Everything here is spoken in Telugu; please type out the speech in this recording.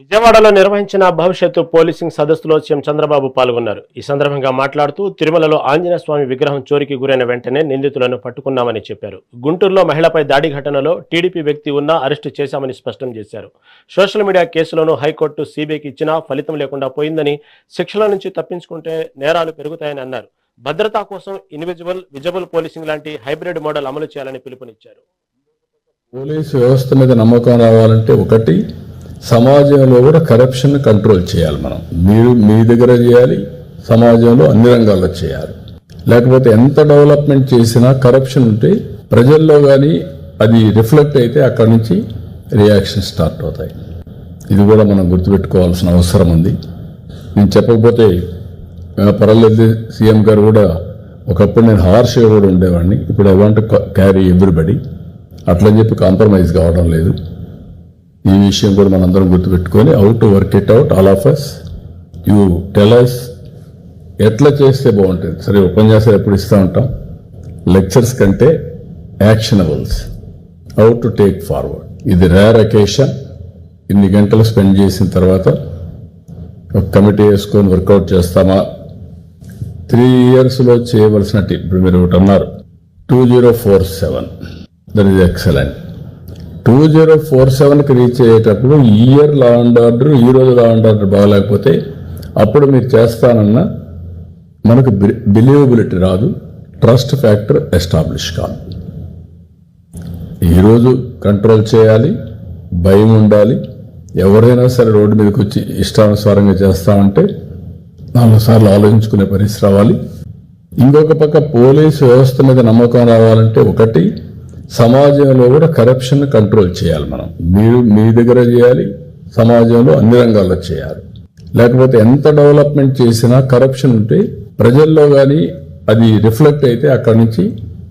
విజయవాడలో నిర్వహించిన భవిష్యత్తు పోలీసింగ్ సదస్సులో సీఎం చంద్రబాబు పాల్గొన్నారు. ఈ సందర్భంగా మాట్లాడుతూ తిరుమలలో ఆంజనేయ స్వామి విగ్రహం చోరీకి గురైన వెంటనే నిందితులను పట్టుకున్నామని చెప్పారు. గుంటూరులో మహిళపై దాడి ఘటనలో టీడీపీ వ్యక్తి ఉన్నా అరెస్టు చేశామని స్పష్టం చేశారు. సోషల్ మీడియా కేసులను హైకోర్టు సీబీఐకి ఇచ్చినా ఫలితం లేకుండా పోయిందని, శిక్షల నుంచి తప్పించుకుంటే నేరాలు పెరుగుతాయని అన్నారు. భద్రతా కోసం విజిబుల్ పోలీసింగ్ లాంటి హైబ్రిడ్ మోడల్ అమలు చేయాలని పిలుపునిచ్చారు. పోలీసు వ్యవస్థ మీద నమ్మకం రావాలంటే ఒకటి, సమాజంలో కూడా కరప్షన్ కంట్రోల్ చేయాలి. మీరు మీ దగ్గర చేయాలి, సమాజంలో అన్ని రంగాల్లో చేయాలి. లేకపోతే ఎంత డెవలప్మెంట్ చేసినా కరప్షన్ ఉంటే ప్రజల్లో కానీ అది రిఫ్లెక్ట్ అయితే అక్కడి నుంచి రియాక్షన్ స్టార్ట్ అవుతాయి. ఇది కూడా మనం గుర్తుపెట్టుకోవాల్సిన అవసరం ఉంది. నేను చెప్పకపోతే పర్వాలేదు, సీఎం గారు కూడా ఒకప్పుడు నేను హార్ష్గా కూడా ఉండేవాడిని. ఇప్పుడు ఐ వాంట్ క్యారీ ఎవ్రీబడి, అట్లని చెప్పి కాంప్రమైజ్ కావడం లేదు. ఈ విషయం కూడా మనందరం గుర్తుపెట్టుకొని how to work it out, all of us. You tell us ఎట్లా చేస్తే బాగుంటుంది. సరే, ఉపన్యాసాలు ఎప్పుడు ఇస్తూ ఉంటాం, లెక్చర్స్ కంటే యాక్షనబుల్స్, హౌ టు టేక్ ఫార్వర్డ్. ఇది రేర్ అకేషన్. ఇన్ని గంటలు స్పెండ్ చేసిన తర్వాత ఒక కమిటీ వేసుకొని వర్కౌట్ చేస్తామా? 3 yearsలో చేయవలసినట్టు ఇప్పుడు మీరు ఒకటి అన్నారు, 2047, దట్ ఈజ్ ఎక్సలెంట్. 2047కి రీచ్ అయ్యేటప్పుడు ఈ ఇయర్ లా అండ్ ఆర్డర్, ఈ రోజు లా అండ్ ఆర్డర్ బాగలేకపోతే అప్పుడు మీరు చేస్తానన్నా మనకు బిలీవబిలిటీ రాదు, ట్రస్ట్ ఫ్యాక్టర్ ఎస్టాబ్లిష్ కాదు. ఈరోజు కంట్రోల్ చేయాలి, భయం ఉండాలి. ఎవరైనా సరే రోడ్డు మీదకి వచ్చి ఇష్టానుసారంగా చేస్తామంటే 4 సార్లు ఆలోచించుకునే పరిస్థితి రావాలి. ఇంకొక పక్క పోలీసు వ్యవస్థ మీద నమ్మకం రావాలంటే ఒకటి, సమాజంలో కూడా కరప్షన్ కంట్రోల్ చేయాలి. మీరు మీ దగ్గర చేయాలి, సమాజంలో అన్ని రంగాల్లో చేయాలి. లేకపోతే ఎంత డెవలప్మెంట్ చేసినా కరప్షన్ ఉంటే ప్రజల్లో కానీ అది రిఫ్లెక్ట్ అయితే అక్కడి నుంచి